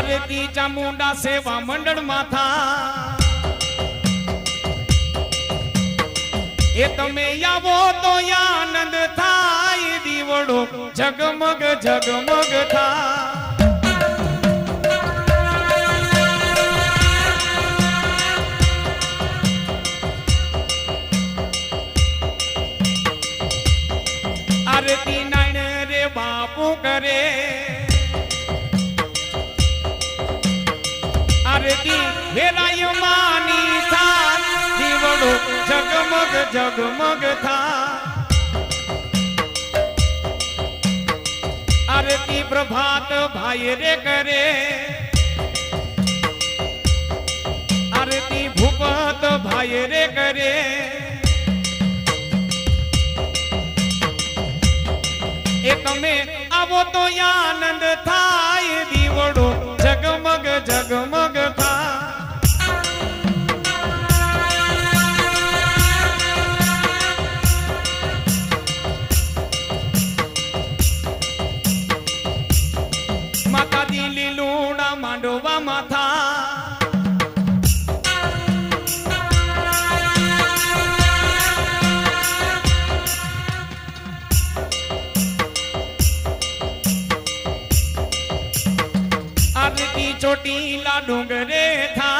आरती चामुंडा सेवा मंडल माथा ए तमे आवो तो आनंद थाय दीवड़ो जगमग जगमग था आरती नाइन रे बापू करे आरती वेराय मानी था दीवड़ो जगमग जगमग था आरती प्रभात भाई रे करे आरती भूपत भाई रे करे ए तमे आवो तो आनंद थाय दीवड़ो जगमग जगमग था माता दी लीलूड़ा मांडवा माथा आरती चोटीला डूंगरे था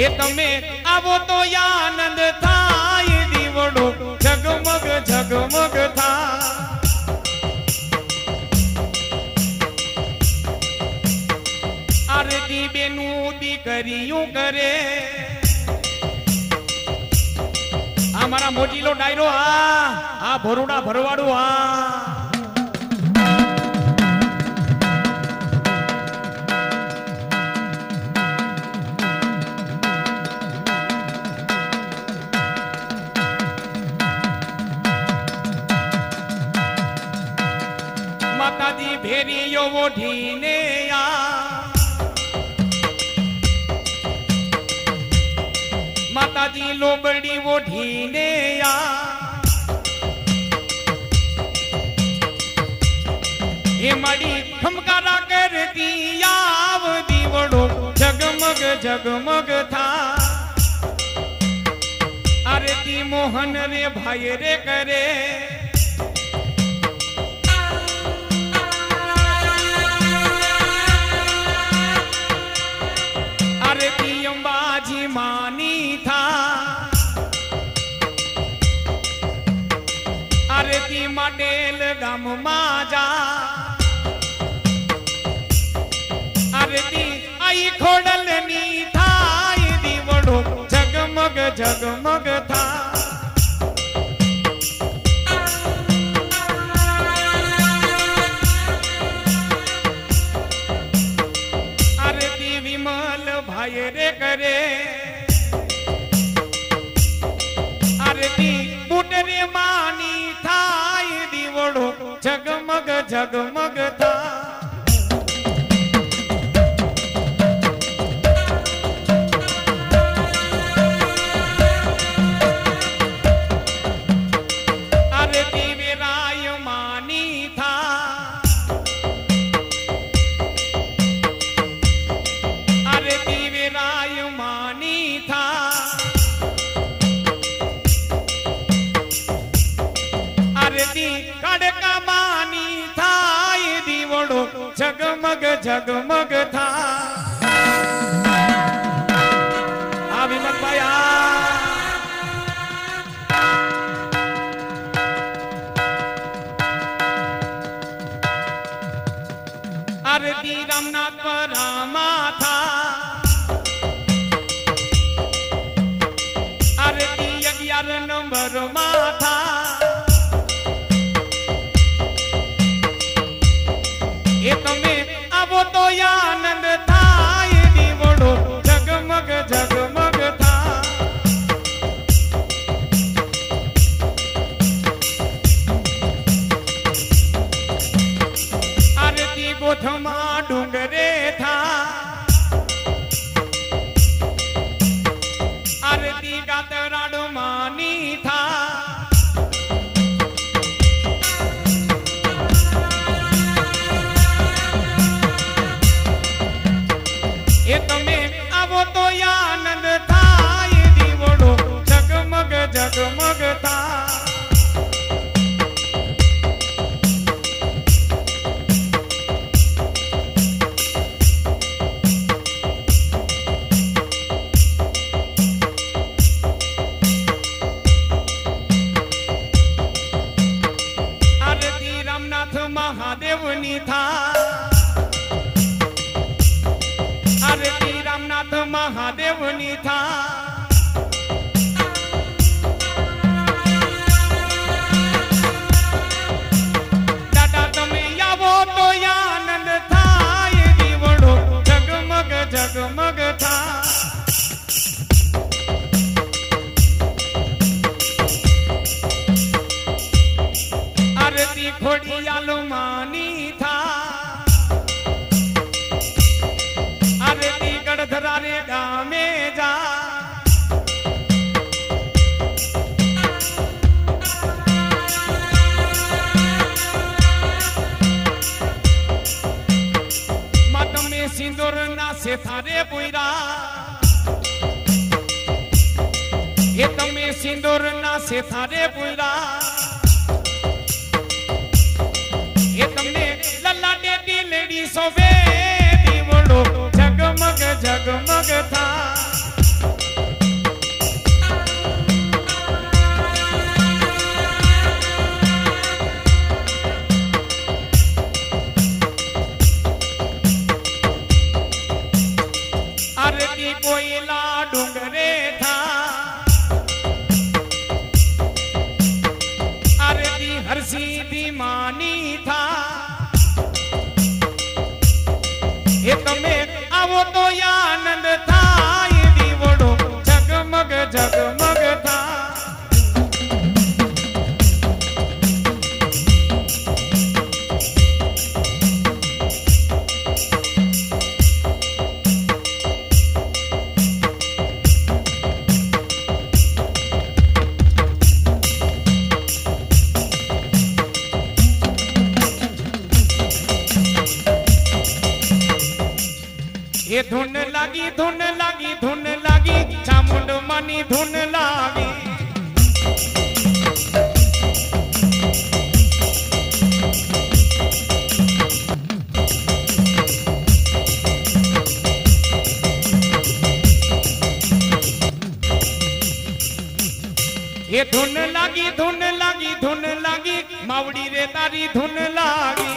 ये तमे आवो तो आनंद था ये दीवड़ो जगमग जगमग था आरती बेनू दीकरियों करे हमारा मोजीलो डायरो आ भरोड़ा भरवाड़ू माता दी भेरियो वो ढीने आ माता दी लोबड़ी वो ढीने आ ये मड़ी ठमकारा करती आव दीवड़ो जगमग जगमग था आरती मोहन रे भाई रे करे आरती अंबाजी मानी था आरती माडेल गाम माजा आरती आई खोडल नी था ये दीवड़ो जगमग जगमग था आरती विमल भाई रे करे आरती बुटरे मानी था ये दीवड़ो जगमग जगमग था आरती विराय मानी था आरती विराय मानी था आरती कड़का मानी था ये दीवड़ो जगमग जगमग था विमल भाई आरती रामनाथ परामा था आरती 11 नंबर माथा ये तमे आवो तो आनंद था ये दीवड़ो जगमग जगमग था आरती गोथमा डूंगरे था आरती गातराडो मानी था महादेवनी था आरती रामनाथ महादेवनी था दादा तमे आवो तो आनंद थाय दीवड़ो जगमग जगमग था आरती खोड़ियालो मानी था आरती गढ़धरा रे गामे जा मत में सिंदूर ना से थारे बुरा ये तमें सिंदूर ना से थारे बुरा ये तुमने लल्ला डेटी लेडी सोवे दीवड़ो जगमग जगमग था आरती कोयला डूंगरे था आरती हरसी दीमानी था ये तमें आवो तो आनंद था ये दीवड़ो जगमग जगमग था ये धुन लागी धुन लागी धुन लागी चामुंड मनी धुन लागी ये धुन लागी धुन लागी धुन लागी मावड़ी रे तारी धुन लागी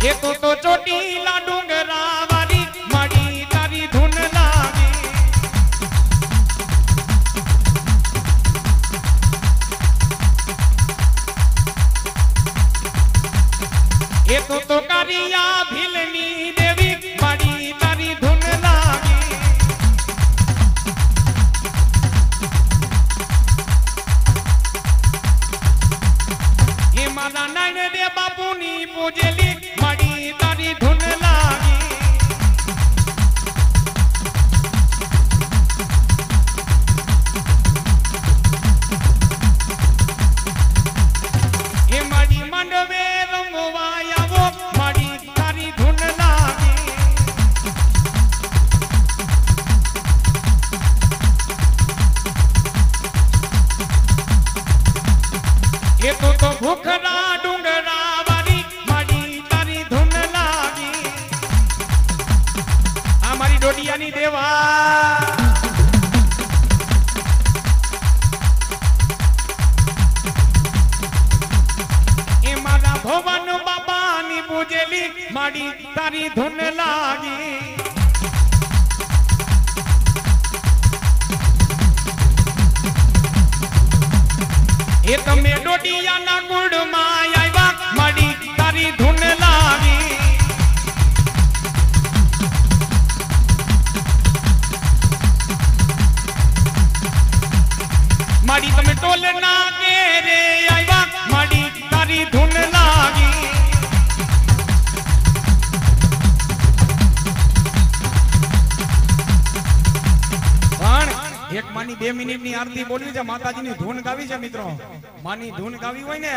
ये तो चोटीला डूंगरा वाली माड़ी तारी धुन लागी ये तो कारिया भिलनी देवी माड़ी तारी धुन लागी ये मारा नाइन दे बापूनी पूजेली माड़ी तारी धुन लागी ये माड़ी मंडवे रंगवाया वो माड़ी तारी धुन लागी ये तो भूखरा डूंगरा वाली माड़ी तारी धुन लागी हमारी डोडियानी देवा ये मारा भवन बाबा नी पूजेली माड़ी तारी धुन लागी ये तमें डोडिया ना गुड़ माया माड़ी तारी धुन लागी माड़ी तमें टोल ना के रे आईवा माड़ी तारी धुन लागी एक मानी 2 मिनिट नी आरती बोली છે માતાજીની ધૂન ગાવી છે મિત્રો માની ધૂન ગાવી હોય ને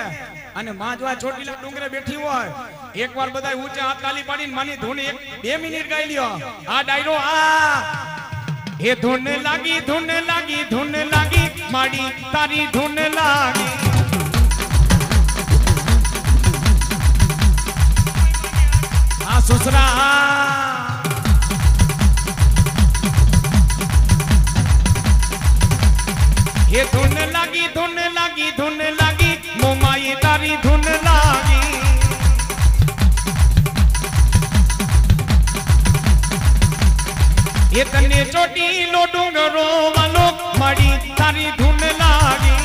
અને માં જો આ ચોટીલા ડુંગરે બેઠી હોય એકવાર બધાય ઊંચા હાથ તાલી પાડીને માની ધૂન 2 મિનિટ ગાઈ લ્યો આ ડાયરો આ એ ધૂન લાગી માડી તારી ધૂન લાગી આ સસરા धुन लागी मोमाई तारी धुन लागी ये तने चोटीलो डूंगरो वालो माड़ी तारी धुन लागी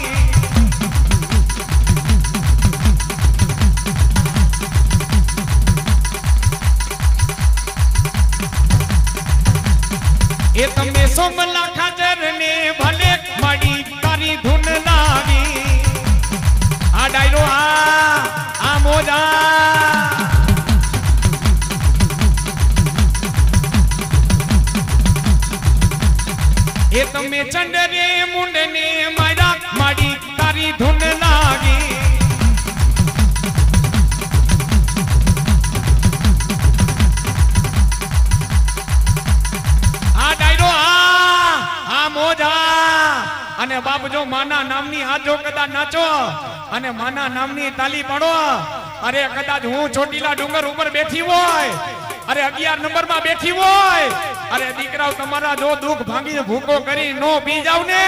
ये तमे सोमला खाजर ने भले माड़ी तारी धुन लागी आ डायरो आ मोजा ये तमे चंडरे मुंडने मारा माड़ी तारी धुन लागी आ डायरो आ मोजा अने बाप जो माना नामनी आजो कदा नाचो अने माना नामनी ताली पाडो अरे कदाच हूँ ચોટીલા ડુંગર ઉપર બેઠી હોય अरे 11 नंबर में बैठी होय अरे दीकराओ तमारा जो दुख भांगी भूको करी नो पी जाव ने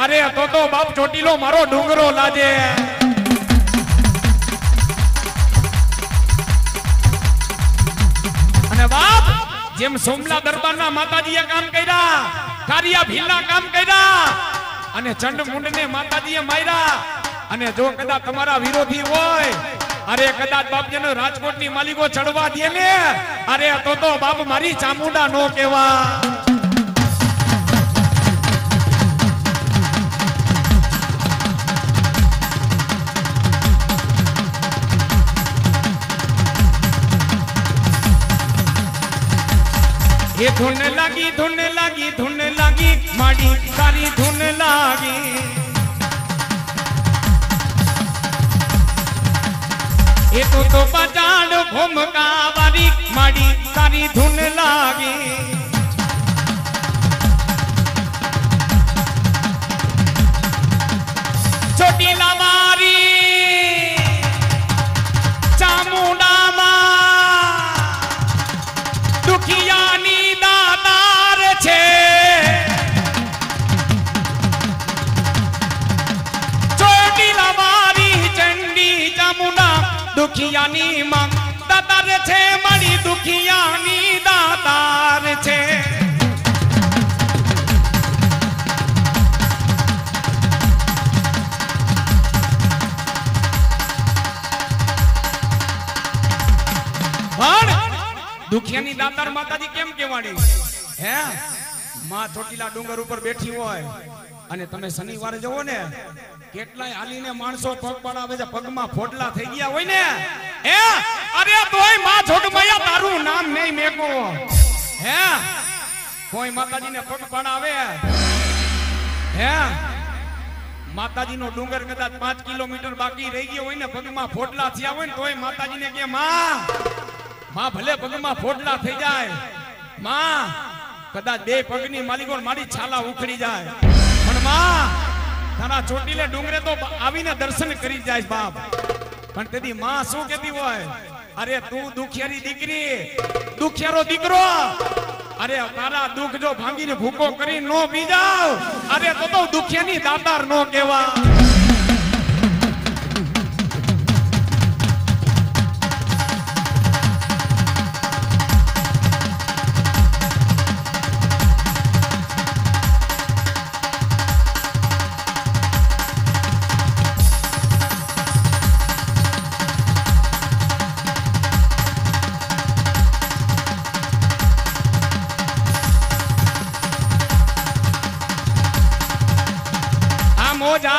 अरे तो बाप ચોટીલો मारो डूंगरो लाजे अने बाप जेम सोमला दरबार ना माताजीए काम कर्या कारिया भीलना काम कर्या अने चंड मुंड ने माताजीए मार्या अने जो कदा तमारा विरोधी होय अरे कदाच बाप जन राजकोट नी मालिको चढ़वा दिए ने अरे तो बाप मारी चामुंडा नो केवा ये धुन लागी माड़ी सारी धुन लागी ये तो पचाड़ भूमका वारी माड़ी सारी धुन लागी ચોટીલા मारी चामुंडा मा दुखियानी दातार छे ચોટીલા मारी चंडी चामुंडा दुखियानी मां दातार छे मारी दुखियानी दातार छे दुखियानी दातार माताजी केम केवाड़ी है मां ચોટીલા डूंगर ऊपर बैठी होय अने तमे शनिवार जवो ने કેટલાય હાલીને માણસો પગ પડાવે છે પગમાં ફોડલા થઈ ગયા હોય ને હે અરે તોય માં જોગમૈયા તારું નામ નહીં મેકો હે કોઈ માતાજીને પગ પડાવે હે માતાજીનો ડુંગર કદાચ 5 કિલોમીટર બાકી રહી ગયો હોય ને પગમાં ફોડલા થયા હોય ને તોય માતાજીને કે માં ભલે પગમાં ફોડલા થઈ જાય માં કદાચ બે પગની માલિકો મારી છાલા ઉખડી જાય પણ માં तारा ચોટીલે डूंगरे तो आवीने दर्शन करी जाय बाप पण तेदी मां शू कहती होय अरे तू दुखियारी दीकरी दुखियारो दीकरो अरे तारा दुख जो भांगीने भूको करी नो पी जाओ अरे तो दुखियानी दातार नो केवा मोजा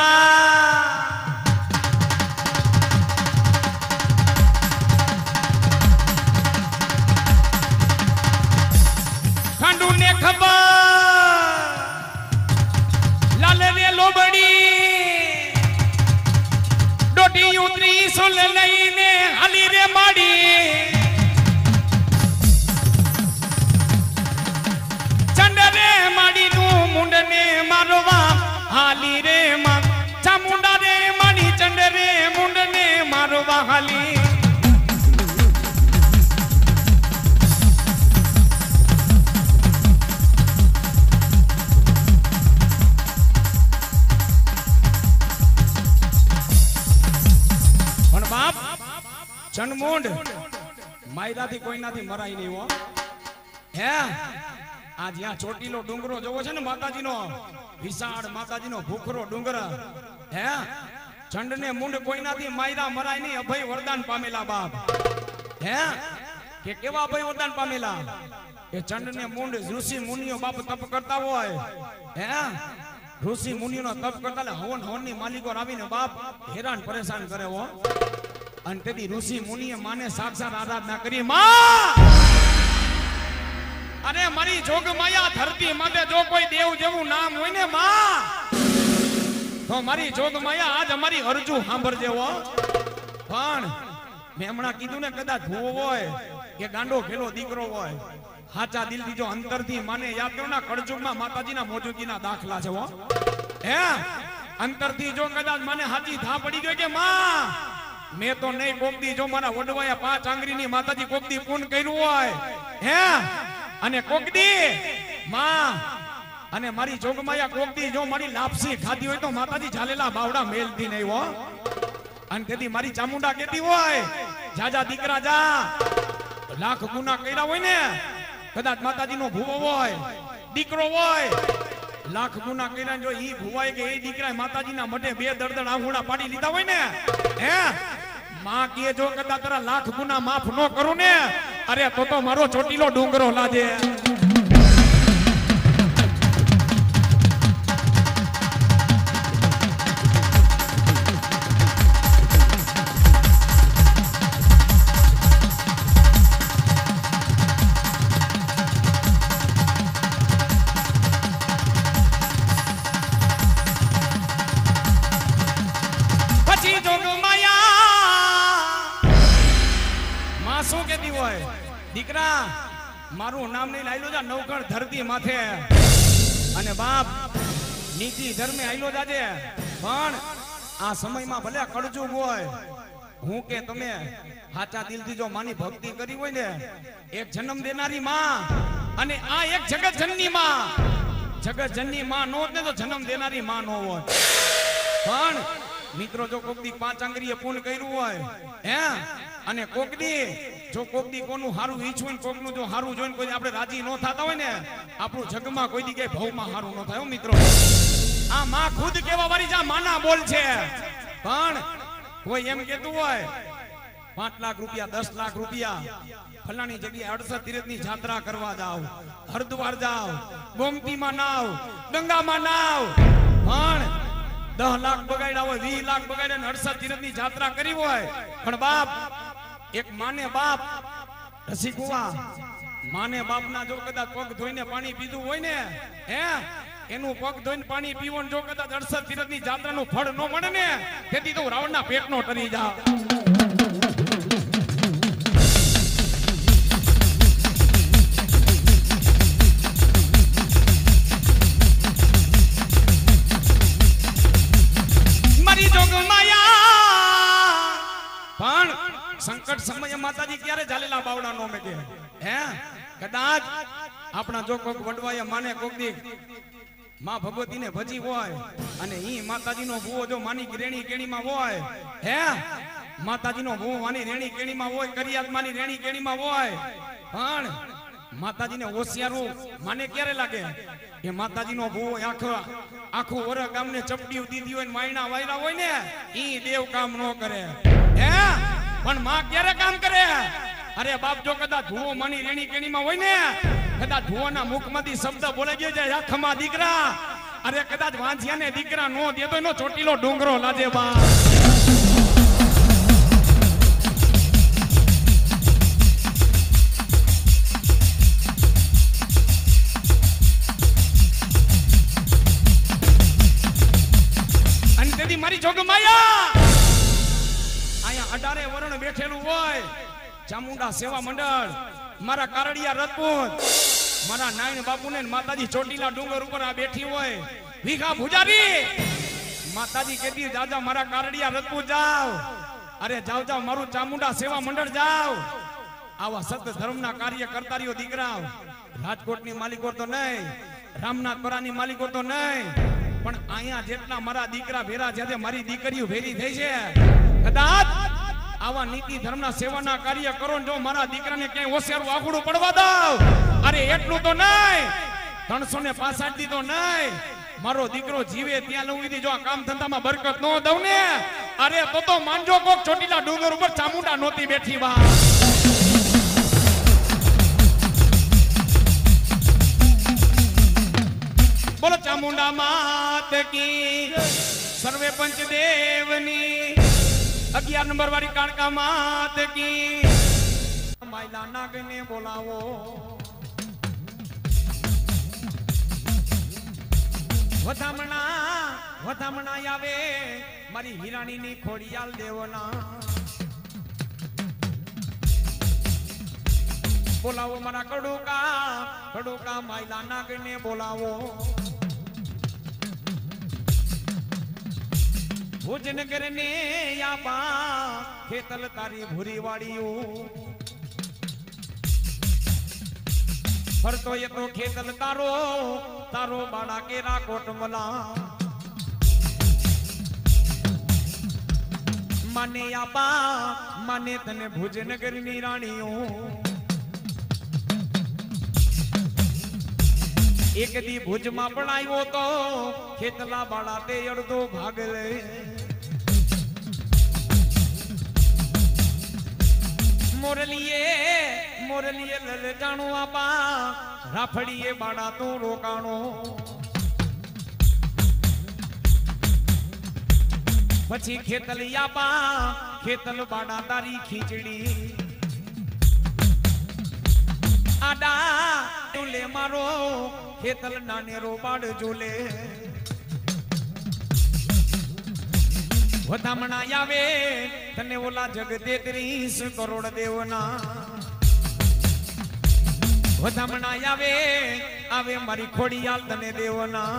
खंडू ने खबर लाल रे लोबड़ी डोटी उतरी सुल लईने हली रे माड़ी चंड रे माड़ी नु मुंड ने मारवा हाली रे मां चामु જનમૂંડ માયદાથી કોઈનાથી મરાય નહીં હો હે આ જ્યાં ચોટીલો ડુંગરો જોવો છે ને માતાજીનો વિશાળ માતાજીનો ભૂખરો ડુંગર હે ચંડને મુંડ કોઈનાથી માયરા મરાય નહીં અભય વરદાન પામેલા બાપ હે કે કેવા અભય વરદાન પામેલા કે ચંડને મુંડ ઋષિ મુનિઓ બાપ તપ કરતા હોય હે ઋષિ મુનિઓનો તપ કરતા હવન હવનની માલિકો આવીને બાપ હેરાન પરેશાન કરે હો અને તેથી ઋષિ મુનિએ માને સાક્ષાત આરાધના કરી માં અરે મારી જોગ માયા ધરતી માટે જો કોઈ દેવ જેવું નામ હોય ને માં તો મારી જોગ માયા આજ અમારી અરજુ સાંભળજે હો પણ મેં હમણાં કીધું ને કદાચ ભૂવો હોય કે ગાંડો ખેલો દીકરો હોય હાચા દિલથી જો અંતરથી માને યાદ કરો ના કળજુગમાં માતાજીના મોજૂદગીના દાખલા છે હો હે અંતરથી જો કદાચ મને હાચી ધા પડી ગઈ કે માં મેં તો નહીં કોકદી જો મારા વડવાયા 5 આંગળીની માતાજી કોકદી પૂન કર્યું હોય હે અને કોકદી માં અને મારી જોગમાયા કોકદી જો મારી લાપસી ખાધી હોય તો માતાજી ઝાલેલા બાવડા મેલતી નહીં હો અને તેથી મારી ચામુંડા કહેતી હોય જાજા દીકરા જા લાખ ગુના કર્યા હોય ને કદાચ માતાજીનો ભૂવો હોય દીકરો હોય લાખ ગુના કર્યા જો ઈ ભૂવાય કે એ દીકરા માતાજીના મઢે 2 દળદળ આંગુડા પાડી લીધા હોય ને હે માં કે જો કદાચ તારા લાખ ગુના માફ ન કરું ને અરે તો મારો ચોટીલો ડુંગરો લાજે પછી જોગમાયા માં શું કહેતી હોય દીકરા મારું નામ નહીં લાયલો જા નવકણ ધરતી માથે અને બાપ નીતિ ધર્મે આયલો જાજે પણ આ સમયમાં ભલે કળજુગ હોય હું કે તમે સાચા દિલથી જો માની ભક્તિ કરી હોય ને એક જન્મ દેનારી માં અને આ એક જગત જનની માં જગત જનની માં નો ને તો જન્મ દેનારી માં નો હોય પણ મિત્રો જો કોકદી 5 આંગળીએ પૂન કર્યું હોય હે અને કોકદી જો કોકદી કોનું હારું ઈચ્છું કોકનું જો હારું જોઈને કોઈ આપણે રાજી ન થતા હોય ને આપણું જગમાં કોઈ દી કે ભવમાં હારું ન થાય મિત્રો આ માં ખુદ કેવા વાળી જા માના બોલ છે પણ કોઈ એમ કહેતું હોય 5 લાખ રૂપિયા 10 લાખ રૂપિયા ફલાણી જગ્યાએ 68 તીર્થની જાત્રા કરવા જાવ હરદ્વાર જાવ ગોમતીમાં નાવ ગંગામાં નાવ પણ 10 લાખ બગાડ્યા હોય 20 લાખ બગાડ્યા ને 68 તીર્થની જાત્રા કરી હોય પણ બાપ એક માને બાપ રસિકુવા માને બાપના જો કદાચ પગ ધોઈને પાણી પીધું હોય ને હે એનું પગ ધોઈને પાણી પીવું જો કદાચ 68 તીર્થની જાત્રાનું ફળ ન મળે ને તેથી તો રાવણના પેટનો ટરી જા મારી જોગમાયા પણ સંકટ સમયે માતાજી ક્યારે ઝાલેલા બાવડા નો મેકે હે કદાચ આપણા જો કોક વડવાયા માને કોક દી માં ભગવતીને ભજી હોય અને ઈ માતાજીનો ભૂવો જો માની રેણી કેણીમાં હોય હે માતાજીનો ભૂવો માની રેણી કેણીમાં હોય કરિયાત માની રેણી કેણીમાં હોય પણ માતાજીને હોશિયારું માને ક્યારે લાગે એ માતાજીનો ભૂવો આખું વર ગામને ચપટીયું દીધી હોય ને માયણા વાયરા હોય ને ઈ દેવ કામ ન કરે હે પણ માં ક્યારે કામ કરે અરે બાપ જો કદાચ ભૂવો માની રેણી કેણીમાં હોય ને કદાચ ભૂવાના મુખમાંથી શબ્દ બોલાઈ ગયો છે આખમાં દીકરા અરે કદાચ વાંઝિયાને દીકરા નો દે તો એનો ચોટીલો ડુંગરો લાજે બા અને તેથી મારી જોગમાયા અહીંયા 18 વરણ બેઠેલું હોય ચામુંડા સેવા મંડળ મારા કારડિયા રજપૂત મારા નાયણ બાપુને માતાજી ચોટીલા ડુંગર ઉપર આ બેઠી હોય ભીખા ભુજારી માતાજી કહેતી જાજા મારા કારડિયા રજપૂત જાવ અરે જાવ જાવ મારું ચામુંડા સેવા મંડળ જાવ આવા સત ધર્મના કાર્ય કરતારીઓ દીકરા રાજકોટની માલિકો તો નહીં રામનાથપરાની માલિકો તો નહીં પણ અહીંયા જેટલા મારા દીકરા ભેરા છે મારી દીકરીઓ ભેરી થઈ છે કદાચ આવા નીતિ ધર્મના સેવાના કાર્ય કરો જો મારા દીકરાને ક્યાંય હોશિયાર વાગડું પડવા દઉં અરે એટલું તો નહીં 365 દી તો નહીં મારો દીકરો જીવે ત્યાં લઉં દીધી જો આ કામ ધંધામાં બરકત ન દઉં ને અરે તો માનજો કોક ચોટીલા ડુંગર ઉપર ચામુંડા નોતી બેઠી વા બોલો ચામુંડા માત કી સર્વે પંચદેવની 11 નંબર વાળી કાળકા માત કી માયલા નાગને બોલાવો વધામણા આવે મારી હિરાણીની ખોડિયાલ દેવના બોલાવો મારા કડુકા માયલા નાગને બોલાવો ભુજનગર ને યાબા ખેતલ તારી ભૂરી વાડીઓ ફરતો એ તો ખેતલ તારો બાળા કેરા કોટમલા માને યાબા માને તને ભુજનગર ની રાણીઓ એક દી ભુજમાં પણ આવ્યો તો ખેતલા બાળા તે અડધો ભાગ લે મોરલીએ લલ જાણો આપા રાફડીએ બાળા તું રોકાણો પછી ખેતલી આપા ખેતલ બાળા તારી ખીચડી આડા લે મારો ખેતલ નાનેરો બાળ ઝૂલે વધામણા આવે તને ઓલા જગ 33 કરોડ દેવના વધામણા આવે મારી ખોડિયાલ તને દેવના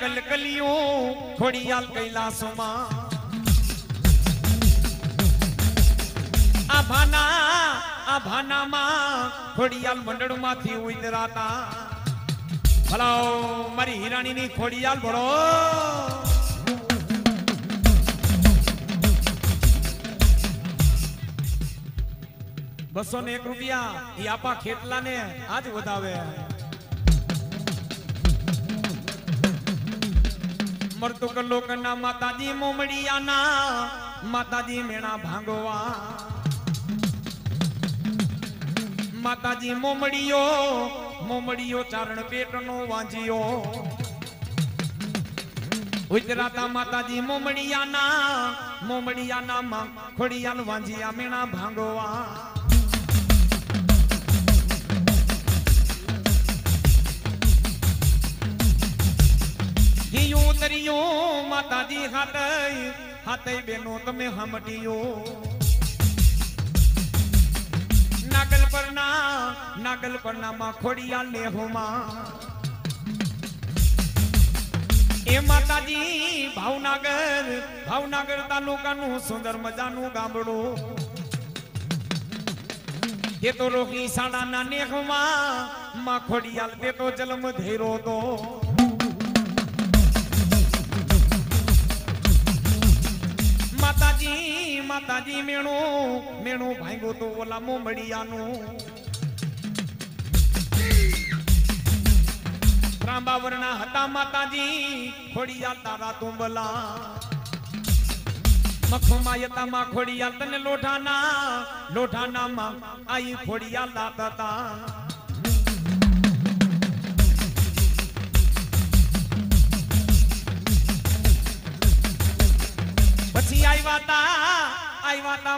કલકલિયો ખોડિયાલ કૈલાસમાં આ ભાનામાં ખોડિયાલ મંડળમાંથી ઉતરાતા ભલો મારી હિરાણીની ખોડિયાલ ભલો 201 રૂપિયા એ આપા ખેતલાને આજ વધાવે મરતુક લોકના માતાજી મોમડિયાના માતાજી મેણા ભાંગવા માતાજી મોમડિયો ચારણ પેટનો વાંજિયો ઉતરાતા માતાજી મોમડિયાના માં ખોડિયાલ વાંજિયા મેણા ભાંગવા માતાજી હાથે બેનો તમે હમટીઓ નાગલ પરના માં ખોડિયાલ ને હોમાં એ માતાજી ભાવનગર તાલુકાનું સુંદર મજાનું ગામડું એ તો રોકી સાડાના નેહમાં માં ખોડિયાલ તે તો જન્મ ધેરો તો માતાજી મેણું ભાંગો તો ઓલા મોમડિયાનું ત્રાંબાવરના હતા માતાજી ખોડિયાલ તારા તુંબલા મખમાં યતામાં ખોડિયાલ તને લોઢાના માં આઈ ખોડિયાલ દાતા પછી આવ્યા તા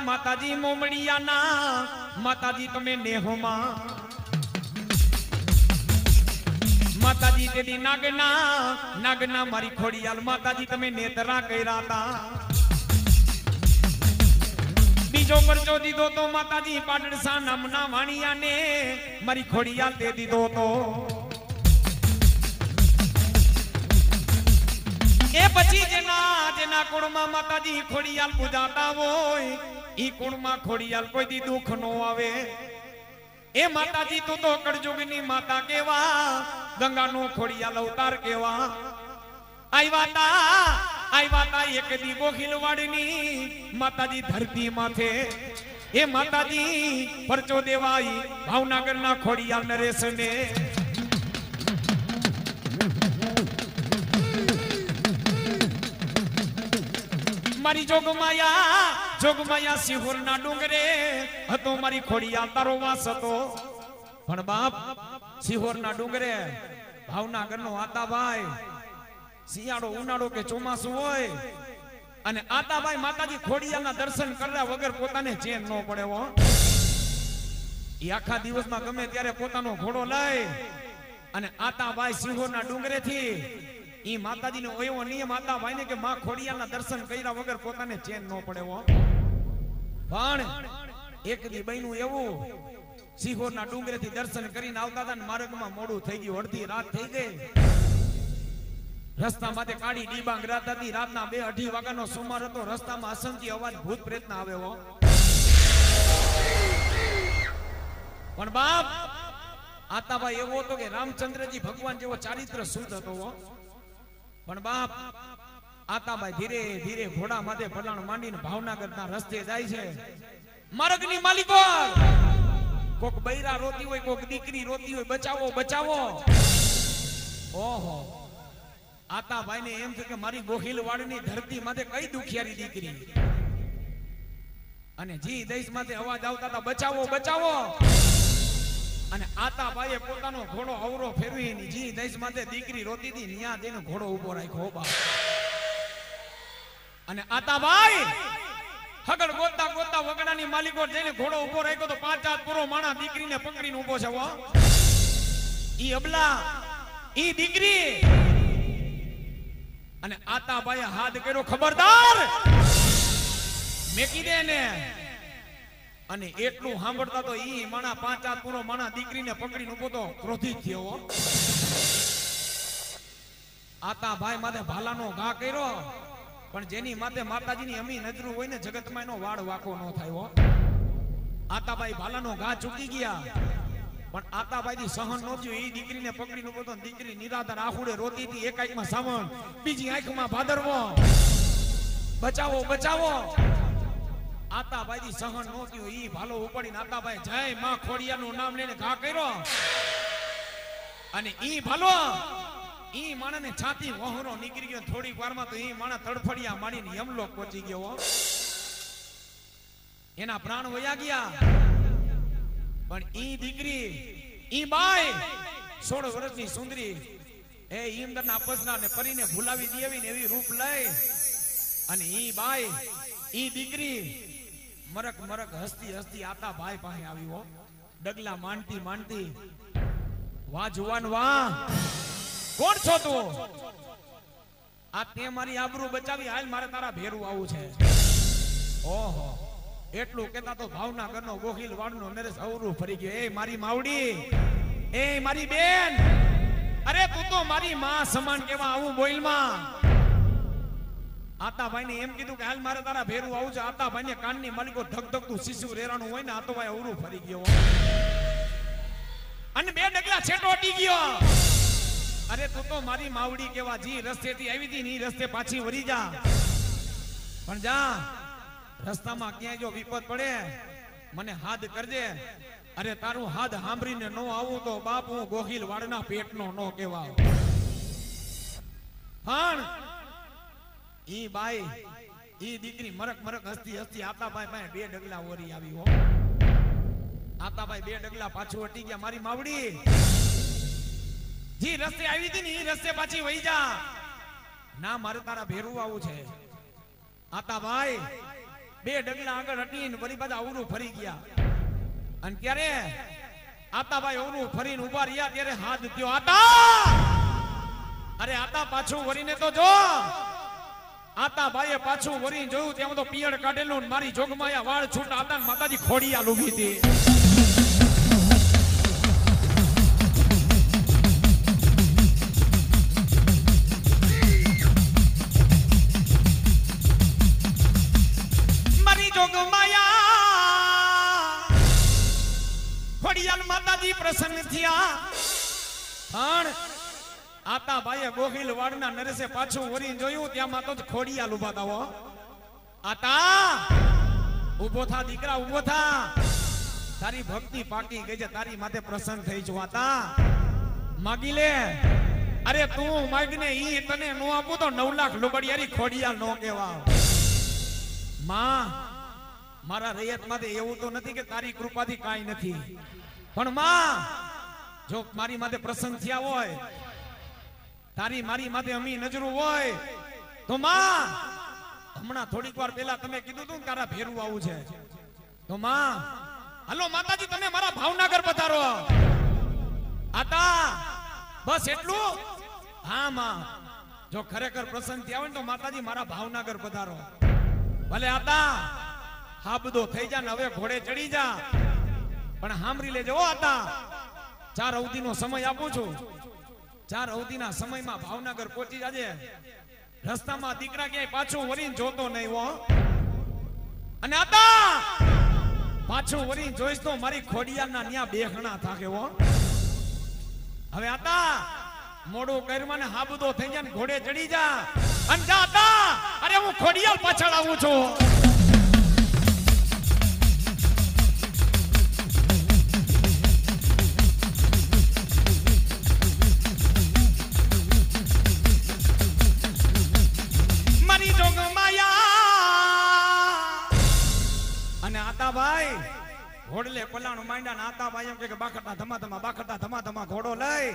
માતાજી મોમડિયાના માતાજી તમે નેહોમાં માતાજી તેદી નાગના મારી ખોડિયાલ માતાજી તમે નેતરા કર્યા તા બીજો પરચો દીધો તો માતાજી પાટણસા નામના વાણિયાને મારી ખોડિયાલ તે દીધો તો એ પછી જેના જેના કુળમાં માતાજી ખોડિયાલ પૂજાતા હોય ઈ કુળમાં ખોડિયાલ કોઈ દી દુઃખ નો આવે એ માતાજી તું તો કળજુગની માતા કેવા ગંગાનો ખોડિયાલ અવતાર કેવા આયવા તા એક દી ગોહિલવાડની માતાજી ધરતી માથે એ માતાજી પરચો દેવાઈ ભાવનગરના ખોડિયાલ નરેશને મારી જોગમાયા સિહોરના ડુંગરે હતો મારી ખોડિયાલ તારો વાસ હતો પણ બાપ સિહોરના ડુંગરે ભાવનગરનો આતાભાઈ શિયાળો ઉનાળો કે ચોમાસું હોય અને આતાભાઈ માતાજી ખોડિયાલના દર્શન કર્યા વગર પોતાને ચેન ન પડે હો ઈ આખા દિવસમાં ગમે ત્યારે પોતાનો ઘોડો લઈ અને આતાભાઈ સિહોરના ડુંગરેથી ઈ માતાજીનો એવો નિયમ આતાભાઈ ને કે માં ખોડિયાલના દર્શન કર્યા વગર પોતાને ચેન ન પડે હો પણ એક દી બન્યું એવું સિહોરના ડુંગરેથી દર્શન કરીને આવતા હતા ને માર્ગમાં મોડું થઈ ગયું અડધી રાત થઈ ગઈ રસ્તામાંથી કાળી ડીબાંગ રાત હતી રાતના 2-2:30 વાગ્યાનો સુમાર હતો રસ્તામાં અસંખ્ય અવાજ ભૂત પ્રેતના આવે હો પણ બાપ આતાભાઈ એવો હતો કે રામચંદ્રજી ભગવાન જેવો ચારિત્ર શુદ્ધ હતો હો પણ બાપ આતાભાઈ ધીરે ધીરે ઘોડા માથે ભલાણ માંડીને ભાવનગરના રસ્તે જાય છે માર્ગની માલિકો કોક બૈરા રોતી હોય કોક દીકરી રોતી હોય બચાવો બચાવો ઓહો આતાભાઈ ને એમ છે કે મારી ગોહિલવાડની ધરતી માથે કઈ દુખિયારી દીકરી અને જી દેશ માથે અવાજ આવતા હતા બચાવો બચાવો અને આતાભાઈએ પોતાનો ઘોડો અવરો ફેરવી જી દેશ માથે દીકરી રોતી હતી ન્યા તેનો ઘોડો ઉભો રાખ્યો બા અને આતાભાઈ હગડ ગોતા ગોતા વગડાની માલિકો જઈને ઘોડો ઉભો રાખ્યો તો 5-4 પૂરો માણા દીકરીને પકડીને ઉભો છે હો ઈ અબલા ઈ દીકરી અને આતાભાઈએ હાથ કર્યો ખબરદાર મેકી દે ને અને એટલું સાંભળતા તો ઈ માણા 5-4 પૂરો માણા દીકરીને પકડીને ઉભો તો ક્રોધિત થયો આતાભાઈ માથે ભાલાનો ઘા કર્યો પણ જેની માથે માતાજીની અમી નજરું હોય ને જગતમાં એનો વાળ વાકો ન થાય હો આતાભાઈ ભાલાનો ઘા ચૂકી ગયા પણ આતાભાઈ સહન ન થયું એ દીકરીને પકડીને ઉભો તો દીકરી નિરાધાર આહુડે રોતી હતી એક આંખમાં સાવણ બીજી આંખમાં ભાદરવો બચાવો બચાવો આતાભાઈ સહન ન થયું ઈ ભાલો ઉપાડીને આતાભાઈ જય માં ખોડિયાનું નામ લઈને ઘા કર્યો અને ઈ ભાલો ઈ માણસને છાતી વહોરો નીકળી ગયો થોડીક વારમાં તો ઈ માણસ તડફડિયા મારીને યમલોક પહોંચી ગયો એના પ્રાણ વયા ગયા પણ ઈ દીકરી ઈ બાઈ 16 વર્ષની સુંદરી એ ઈંદરના પસરાને કરીને ભૂલાવી દેવી ને એવી રૂપ લઈ અને ઈ બાઈ ઈ દીકરી મરક મરક હસતી હસતી આતાભાઈ પાસે આવી હો ડગલા માંડતી માંડતી વાહ જુવાન વાહ કોણ છો તું આ તે મારી આબરૂ બચાવી હાલ મારે તારા ભેરું આવું છે ઓહો એટલું કેતા તો ભાવનગરનો ગોહિલવાડનો નરેશ અવરું ફરી ગયો એ મારી માવડી એ મારી બેન અરે તું તો મારી માં સમાન કેવા આવું બોલમાં આતાભાઈ ને એમ કીધું કે હાલ મારે તારા ભેરું આવું છે આતાભાઈ ને કાનની માલિકો ધક ધકતું શિશુ રેરાનું હોય ને આતોભાઈ અવરું ફરી ગયો અને 2 ડગલા છેટો અટી ગયો અરે તું તો મારી માવડી કેવા જી રસ્તેથી આવી હતી ની રસ્તે પાછી વળી જા પણ જા રસ્તામાં ક્યાંય જો વિપત પડે મને હાથ કરજે અરે તારું હાથ સાંભળીને નો આવું તો બાપ હું ગોહિલવાડના પેટનો નો કેવા પણ ઈ બાઈ ઈ દીકરી મરક મરક હસતી હસતી આતાભાઈ પાસે 2 ડગલા ઓરી આવી હો આતાભાઈ 2 ડગલા પાછું હટી ગયા મારી માવડી જી રસ્તે આવી હતી ને ઈ રસ્તે પાછી વહી જા ના મારે તારા ભેરું આવું છે આતાભાઈ 2 ડગલા આગળ હટીને વળી પાછા અવરું ફરી ગયા અને ત્યારે આતાભાઈ અવરું ફરીને ઉભા રહ્યા ત્યારે હાથ થયો આતા અરે આતા પાછું વળીને તો જો આતાભાઈએ પાછું વળીને જોયું ત્યાં તો પિયળ કાઢેલું મારી જોગમાયા વાળ છૂટા હતા ને માતાજી ખોડિયાલ ઊભી હતી થયા પણ આતા ભાઈએ ગોહિલ વાડના નરેશે પાછું વરી જોયું ત્યાં માં તો ખોડિયાલ ઉભા હતા હો આતા ઉભો થા દીકરા ઉભો થા તારી ભક્તિ પાકી ગઈ છે તારી માથે પ્રસન્ન થઈ જો આતા માગી લે અરે તું માગને ઈ તને નો આપું તો 9 લાખ લોબડિયારી ખોડિયાલ નો કેવા માં મારા રૈયત માથે એવું તો નથી કે તારી કૃપાથી કાઈ નથી પણ માં જો મારી માથે પ્રસન્ન થયા હોય તારી મારી માથે અમી નજરો હોય તો માં હમણાં થોડીક વાર પહેલા તમે કીધું તું તારા ભેરું આવું છે તો માં હાલો માતાજી તમે મારા ભાવનગર પધારો આતા બસ એટલું હા માં જો ખરેખર પ્રસન્ન થયા હોય તો માતાજી મારા ભાવનગર પધારો ભલે આતા હાબદો થઈ જા ને હવે ઘોડે ચડી જા પણ સાંભળી લેજો આતા 4 અવધિનો સમય આપું છું 4 અવધિના સમયમાં ભાવનગર પહોંચી જાજે રસ્તામાં દીકરા ક્યાંય પાછું વળીને જોતો નહીં હો અને આતા પાછું વળીને જોઈશ તો મારી ખોડિયાલના ન્યા બેહણા થાકે હો હવે આતા મોડું કર્યું ને હાબદો થઈ જાય ને ઘોડે ચડી જા અને જા આતા અરે હું ખોડિયાલ પાછળ આવું છું ભાઈ ઘોડલે પલાણું માંડ્યા ને આતા ભાઈ એમ કે બાખટા ધમા ધમા ઘોડો લઈ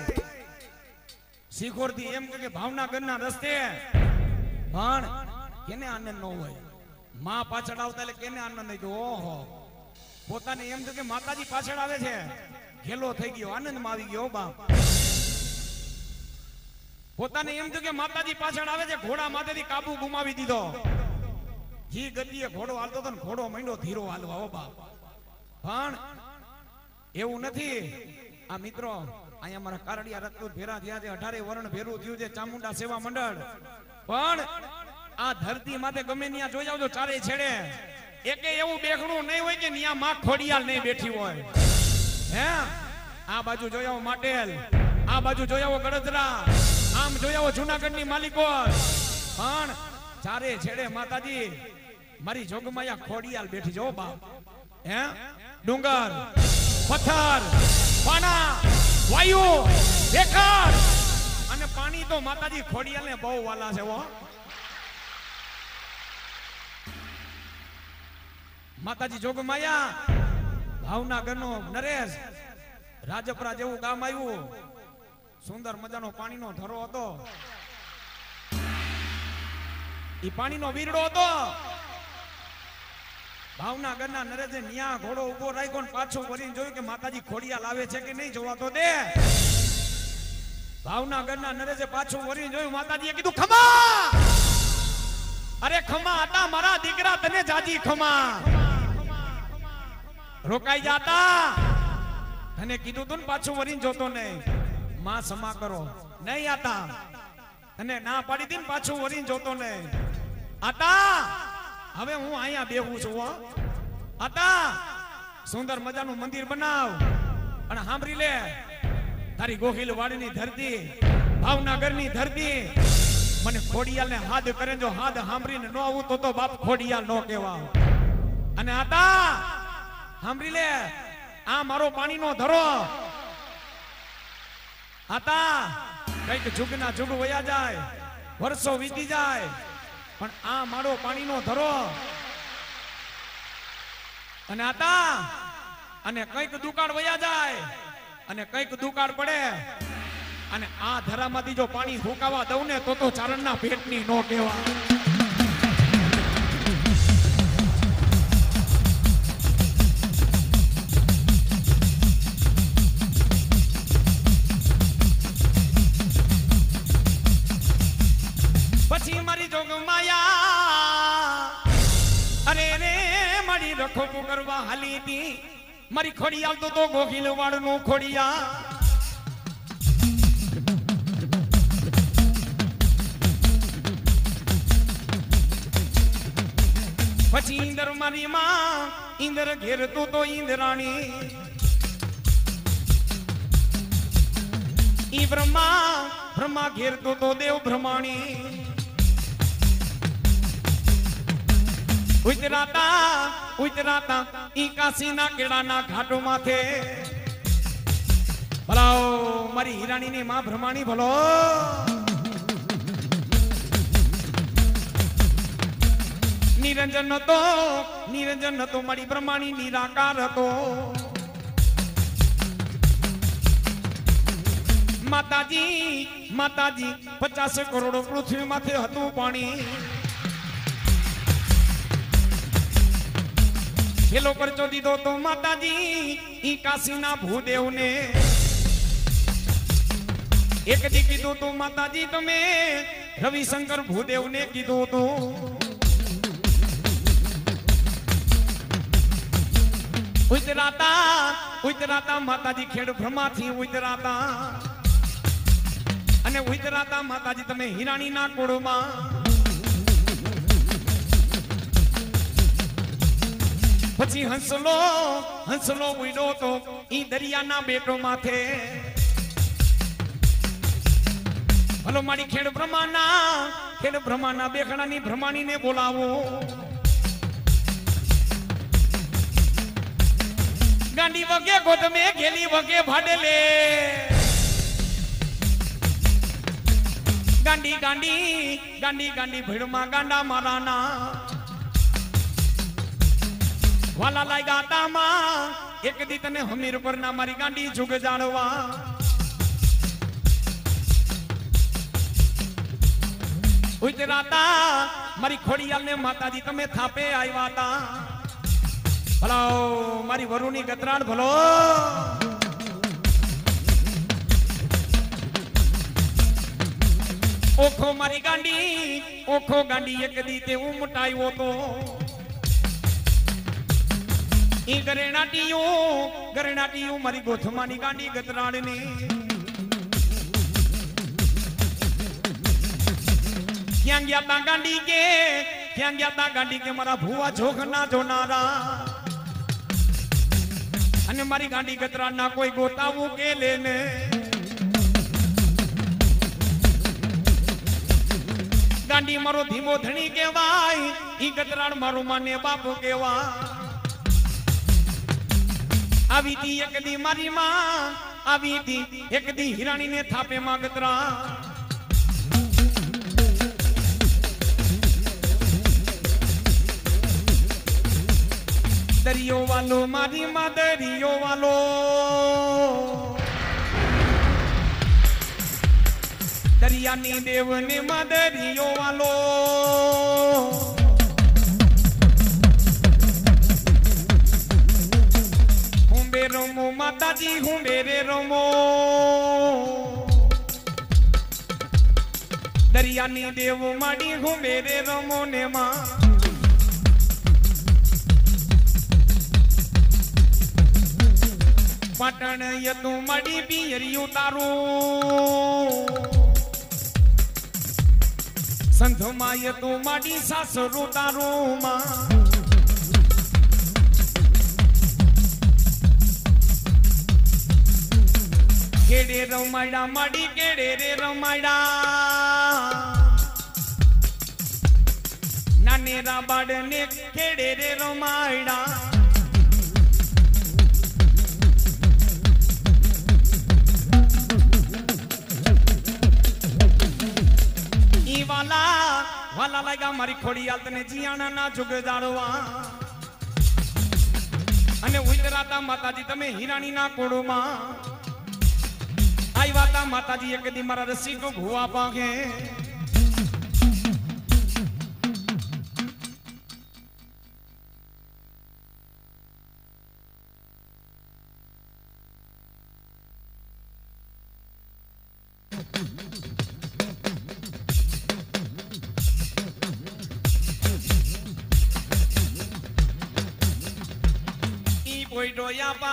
શિખોર થી એમ કે ભાવનગર ના રસ્તે પણ કેને આનંદ ન હોય માં પાછળ આવતા એટલે કેને આનંદ નહીં કે ઓહો પોતાને એમ તો કે માતાજી પાછળ આવે છે ઘેલો થઈ ગયો આનંદમાં આવી ગયો બાપ પોતાને એમ તો કે માતાજી પાછળ આવે છે ઘોડા માથેથી કાબુ ગુમાવી દીધો જી ગતિએ ઘોડો હાલતો તો ને ઘોડો માંડ્યો ધીરો હાલવા હો બાપ પણ એવું નથી આ મિત્રો અહીંયા મારા કારડિયા રત્તુર ભેરા થયા છે 18 વરણ ભેરું થયું છે ચામુંડા સેવા મંડળ પણ આ ધરતી માથે ગમે ત્યાં જોઈ આવજો ચારે છેડે એકે એવું બેખણું નહીં હોય કે ન્યા માં ખોડિયાલ નહીં બેઠી હોય હે આ બાજુ જોઈ આવો માટેલ આ બાજુ જોઈ આવો ગડદરા આમ જોઈ આવો જૂનાગઢની માલિકો પણ ચારે છેડે માતાજી મારી જોગમાયા ખોડિયાલ બેઠી જો બાપ હે ડુંગર પથ્થર પાણા વાયુ રેખાડ અને પાણી તો માતાજી ખોડિયાલને બહુ વાલા છે હો માતાજી જોગમાયા ભાવનગરનો નરેશ રાજપરા જેવું ગામ આવ્યું સુંદર મજાનો પાણીનો ધરો હતો ઈ પાણીનો વીરડો હતો ભાવનગરના નરેશે ન્યા ઘોડો ઉભો રાખ્યો ને પાછું વળીને જોયું કે માતાજી ખોડિયાલ આવે છે કે નહીં જોવા તો દે ભાવનગરના નરેશે પાછું વળીને જોયું માતાજીએ કીધું ખમા અરે ખમા હતા મારા દીકરા તને જાજી ખમા રોકાઈ જાતા તને કીધું તું ને પાછું વળીને જોતો નહીં માં સમા કરો નહીં આતા તને ના પાડી દી ને પાછું વળીને જોતો નહીં આતા હવે હું અહીંયા બેહું છું હો આતા સુંદર મજાનું મંદિર બનાવ અને સાંભળી લે તારી ગોહિલ વાડીની ધરતી ભાવનગરની ધરતી મને ખોડિયાલને હાથ કરે જો હાથ સાંભળીને ન આવું તો બાપ ખોડિયાલ નો કહેવા અને આતા સાંભળી લે આ મારો પાણીનો ધરો આતા કઈક જુગના જુગ વયા જાય વર્ષો વીતી જાય પણ આ મારો પાણીનો ધરો અને આતા અને કઈક દુકાળ વયા જાય અને કઈક દુકાળ પડે અને આ ધરામાંથી જો પાણી હુકાવા દઉં ને તો ચારણના પેટની નો કહેવા પછી મારી જોગમાયા અરે રે મારી રખો કરવા હાલી હતી મારી ખોડિયાલ તો ગોહિલ વાળનું ખોડિયા પછી ઇન્દર મારી માં ઇન્દર ઘેર તું તો ઇન્દ્રાણી ई ब्रह्मा ब्रह्मा घेरतो तो देव ब्रह्माणी उतराता ई काशी ना केड़ा ना घाटो माथे भलाओ मारी हीरानी ने मां ब्रह्माणी भलो निरंजन तो मारी ब्रह्माणी निराकार तो माताजी 50 करोड़ पृथ्वी माथे हतु पाणी हेलो पर जो दीदो तो माताजी ई काशीना भूदेव ने एक दी कीधु तो माताजी तमे रविशंकर भूदेव ने कीधु तो उतराता माताजी खेड़ ब्रह्मा थी उतराता अने उतराता माताजी तमे हीरानी ना कोड़मा पछी हंसलो उड़ो तो ई दरिया ना बेटो माथे भलो मारी खेड़ ब्रह्माना बेखड़ा नी ब्रह्मानी ने बोलावो गांडी वगे गोद में गेली वगे भाडेले गांडी भिड़मा गांडा माराना वाला लाई गाता मां एक दी तने हमीर पर ना मारी गांडी जुग जाणवा उतराता मारी खोड़ियाल ने माताजी तमे थापे आईवाता भलो मारी वरुणी गतराण भलो ओखो मारी गांडी एक दी ते उमटायो तो ई गरेणाटियो मारी गोथमानी गांडी गतराण ने क्या गया गांडी के मारा भुआ झोखना जोनारा अने मारी गांडी गतराण ना कोई गोतावू के लेने गांडी मारो धीमो धणी केवाय ई गतराण मारो माने बापू केवा आवी थी एक दी मारी मां आवी थी एक दी हिराणी ने थापे मां गतरा दरियो वालो मारी मां दरियो वालो दरियानी देव ने मां दरियो वालो हुंबे रोमो माताजी हुंबे रे रोमो दरियानी देव माड़ी हुंबे रे रोमो ने मां पाटण यदु माड़ी पियरियो तारो संधो मा यदु माड़ी सासरो तारो मां केड़े रमाड़ा माड़ी केड़े रे रमाड़ा नानेरा बाड़ने केड़े रे रमाड़ा वाला लगा मारी खोड़ियाल तने जियाना ना जुग जाड़वा अने उतराता माताजी तमे हीरानी ना कोड़मा आई वाता माताजी एक दी मारा रस्सी को भुआ पागे कोई डोया पा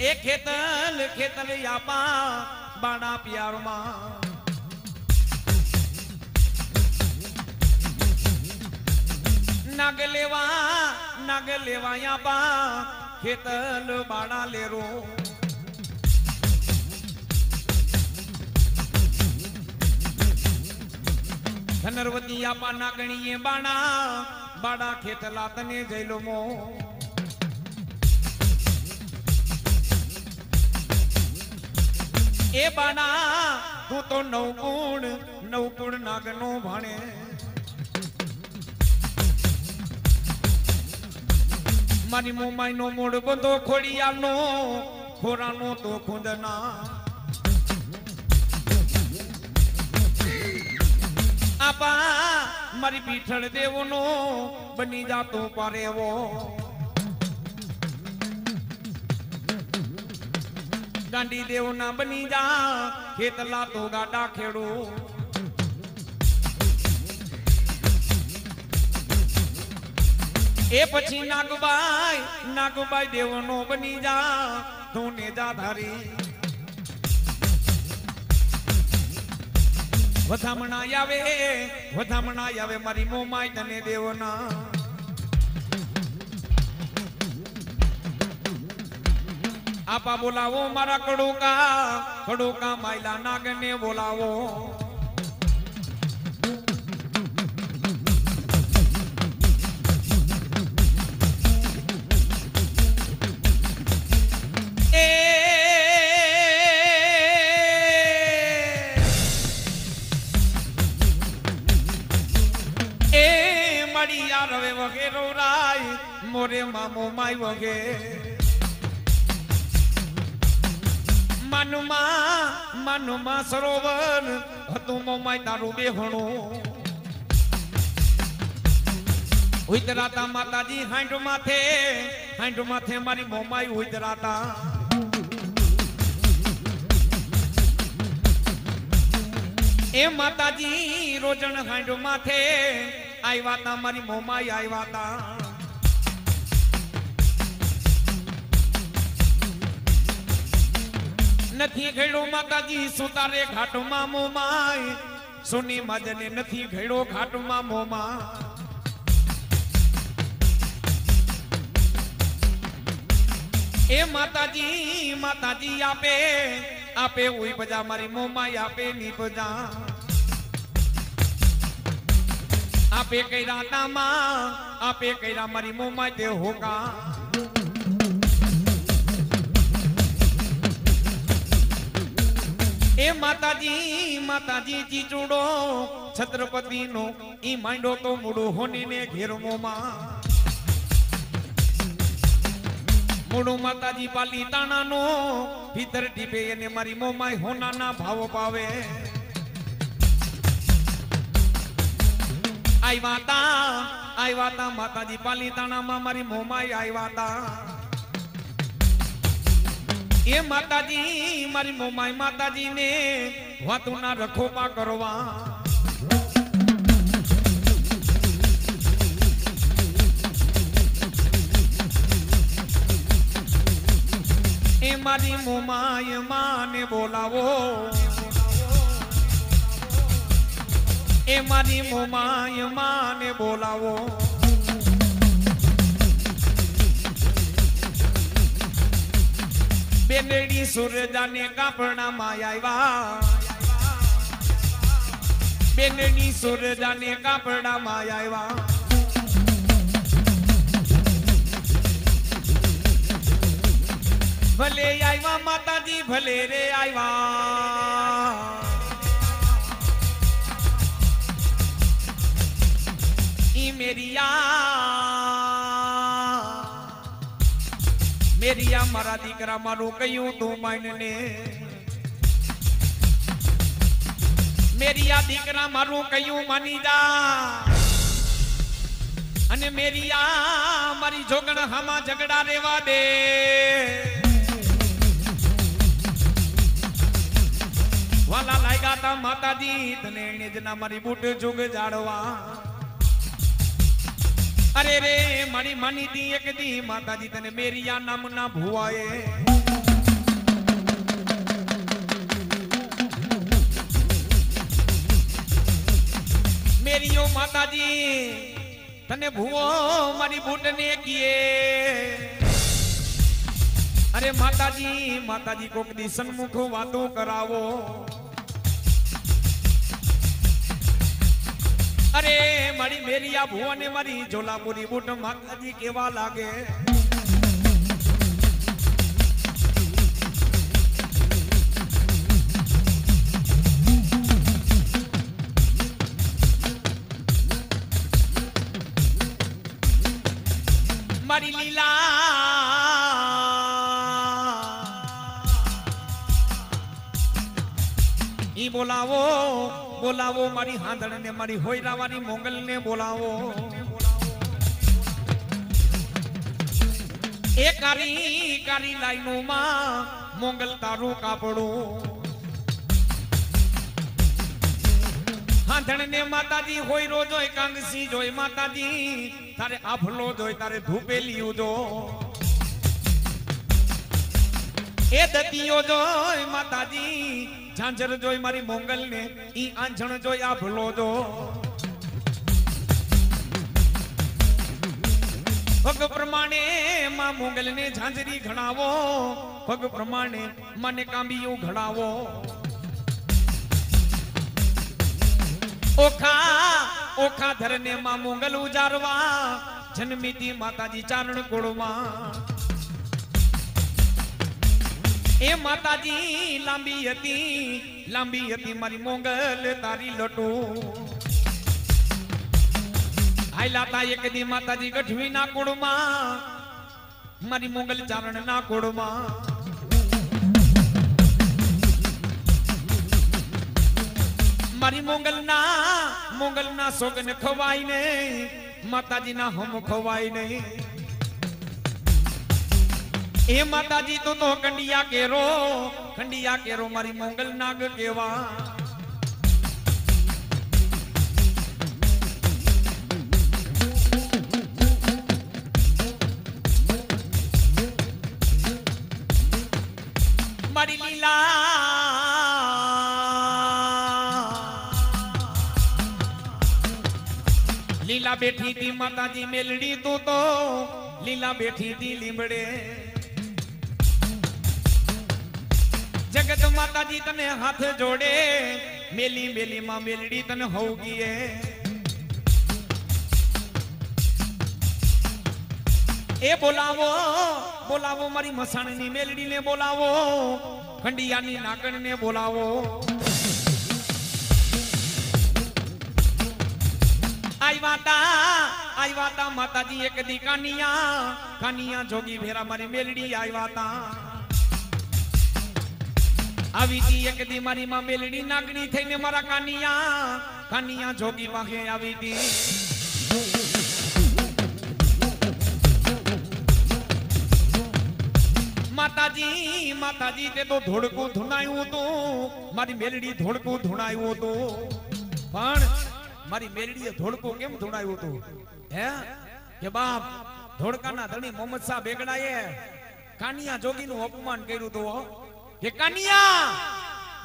एक खेतल यापा बाड़ा प्यार मां नागलेवा नागे लेवाया बा खेतल बाड़ा लेरो धनरवती आपा नागणीए बाणा बाड़ा खेतला तने जैलो मो ए बाणा तू तो नवगुण नागनो भाणे मारी मोमाई नो मोड़ बंदो खोड़िया नो खोरानो तो खुंदना आपा मारी पीठड़ देवो नो बनी जा तो पारे वो गांडी देव ना बनी जा खेतला तो गाडा खेड़ो ए पछी नागबाई देवनो बनी जा तू ने जा धारी वधामणा आवे मारी मोमाई तने देवना आपा बोलावो मारा कड़ोका माइला नागने बोलावो रवे वगे रो राय मोरे मामो माई वगे मानुमा सरोवर हतु मोमाई दारू बेहणो उइतराता माताजी हांडो माथे मारी मोमाई उइतराता ए माताजी रोजन हांडो माथे आईवाता मारी मोमाई आईवाता नथी घेड़ो माताजी सुतारे घाटो मा मोमाई सुनी मजने नथी घेड़ो घाटो मा मोमा ए माताजी आपे उई बजा मारी मोमाई आपे नी बजा आपे कैरा नामा आपे कैरा मारी मोमाई दे होगा ए माताजी चीचूड़ो छत्रपति नो ई मांडो तो मुड़ो होने ने घेर मोमा मुड़ो माताजी पाली ताना नो भीतर टीपे ने मारी मोमाई होना ना भाव पावे आईवाता माताजी पाली ताना मा मारी मोमाई आईवाता ये माताजी मारी मोमाई माताजी ने वातु ना रखो पा करवा ए मारी मोमाई मां ने बोलावो ए मारी मोमाई मां ने बोलावो बेनेडी सूरजा ने कापड़ा मायावा बेनेडी सूरजा ने कापड़ा मायावा भले आईवा माताजी भले रे आईवा ई मेरिया मारा दीकरा मारो कयूं तू मायने मेरिया दीकरा मारो कयूं मानी जा अने मेरिया मारी जोगण हमा झगड़ा रेवा दे वाला लायगा ता माताजी तने ने जना मारी बूट जुग जाड़वा अरे रे मारी मानी दी एक दी माताजी तने मेरिया नाम ना भुआए मेरियो माताजी तने भूवो मारी बूट ने किए अरे माताजी कोक दी सन्मुख वातो करावो अरे मारी मेरिया भूवा ने मारी झोलापुरी बूट माताजी केवा लागे मारी लीला ई बोलावो बोलावो मारी हांदड़ ने मारी होयरा वाली मोंगल ने बोलावो ए कारी लाइनों मां मोंगल तारू कापड़ो हांदड़ ने माताजी होयरो जोय कांगसी जोय माताजी तारे आफलो जोय तारे धूपेलियो जो ए दतियो जोय माताजी झांझर जोय मारी मोंगल ने ई आंझण जोय आफलो जो भग प्रमाणे मां मोंगल ने झांझरी घणावो भग प्रमाणे माने कांबियो घणावो ओखा धरने मां मोंगल उजारवा जन्मी थी माताजी चारण कुड़मा ए माताजी लांबी हती मारी मोंगल तारी लटू आयलाता एक दी माताजी गठवी ना कुड़मा मारी मोंगल चारण ना कुड़मा मारी मोंगल ना सोगन खवाई नहीं माताजी ना हम खवाई नहीं ए माताजी तो खंडिया केरो मारी मोंगल नाग केवा मारी लीला लीला बैठी थी माताजी मेलड़ी तो लीला बैठी थी लीमड़े जगत माताजी तने हाथ जोड़े मेली मां मेलड़ी तने होगी ए बोलावो मारी मसाणी मेलड़ी ने बोलावो खंडिया नी नागण ने बोलावो आई वाता माताजी एक दी कानिया जोगी भेरा मारी मेलड़ी आई वाता आवी थी एक दी मारी मां मेलड़ी नागणी थईने मारा कानिया जोगी वागे आवी थी माताजी ते तो धोड़को धुनायो तो मारी मेलड़ी धोड़को धुनायो तो पण मारी मेलड़ी धोड़को केम धुनायो तो है के बाप धोड़का ना धणी मोहम्मद साहब बेगड़ाए कानिया जोगी नु अपमान कर्યું तो के कानिया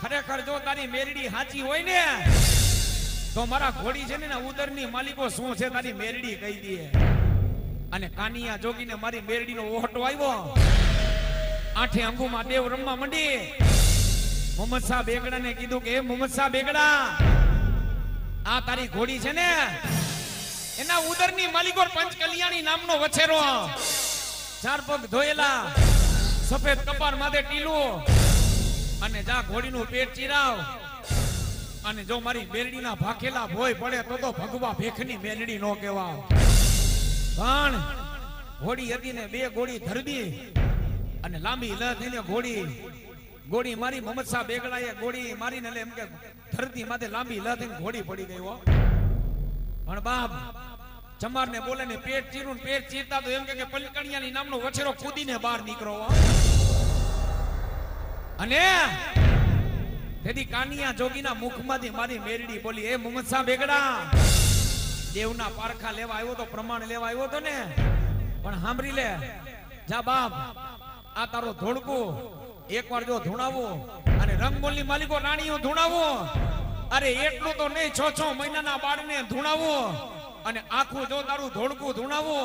खरेखर जो तारी मेलड़ी हाची होय ने तो मारा घोड़ी छे ने उदरनी मालिको શું છે તારી મેરડી કહી દીએ અને કાનિયા જોગીને મારી મેરડીનો ઓહટો આવ્યો આઠે અંગુમાં દેવ રમવા મંડી મોહમ્મદ શાહ બેગડાને કીધું કે એ મોહમ્મદ શાહ બેગડા આ તારી ઘોડી છે ને એના ઉદરની માલિકો પંચકલ્યાણી નામનો વછેરો ચાર પગ ધોયેલા સફેદ કપાર માથે ટીલું અને જા ઘોડીનું પેટ ચીરાવ અને જો મારી મેરડીના ભાખેલા ભોય પડે તો ભગવા ભેખની મેરડી નો કહેવા પણ ઘોડી હતી ને બે ઘોડી ધરદી અને લાંબી લ થઈને ઘોડી મારી મોહમ્મદ શાહ બેગડાએ ઘોડી મારીને એટલે એમ કે ધરતી માથે લાંબી લ થઈને ઘોડી પડી ગઈ હો પણ બાપ ચમારને બોલે ને પેટ ચીરું પેટ ચીરતા તો એમ કે પલકણિયાની નામનો વછેરો કૂદીને બહાર નીકળો અને તેથી કાનિયા જોગીના મુખમાંથી મારી મેરડી બોલી એ મોહમ્મદ શાહ બેગડા દેવના પારખા લેવા આવ્યો તો પ્રમાણ લેવા આવ્યો તો ને પણ સાંભળી લે જા બાપ આ તારો ધોળકો એકવાર જો ધૂણાવો અને રંગબોલની માલિકો રાણીઓ ધૂણાવો અરે એટલું તો નહીં 6 મહિનાના બાળને ધૂણાવો અને આખું જો તારું ધોળકું ધૂણાવો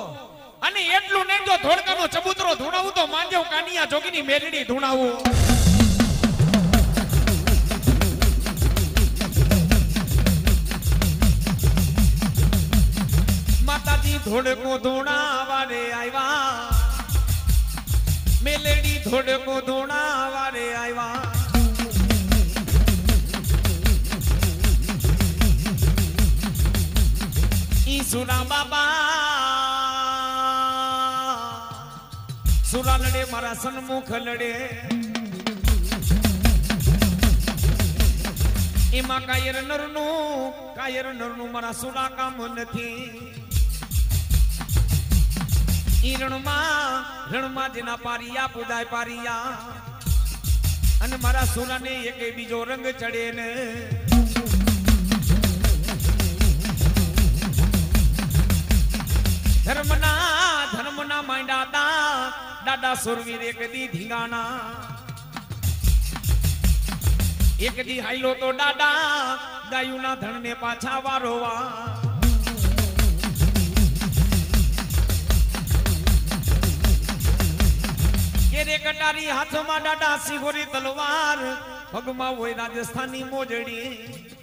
અને એટલું નહીં જો ધોળકાનો ચબૂતરો ધૂણાવું તો માંજવ કાનિયા જોગીની મેલડી ધૂણાવું માતાજી ધોળકો ધૂણાવા રે આવ્યા મેલડી ધોળકો ધૂણાવા રે આવ્યા સુરા બાબા સુરા લડે મારા સન્મુખ લડે એમાં કાયર નરનું મારા સુરા કામ નથી ઈ રણમાં જેના પારિયા પૂજાય પારિયા અને મારા સુરાને એક બીજો રંગ ચડે ને ધર્મના માંડા દાદા સુરવીર એક દી ધીંગાણા એક દી હાઈલો તો દાદા ગાયુના ધણને પાછા વારોવા કેરે કટારી હાથમાં દાદા સિંહોરી તલવાર પગમાં હોય રાજસ્થાની મોજડી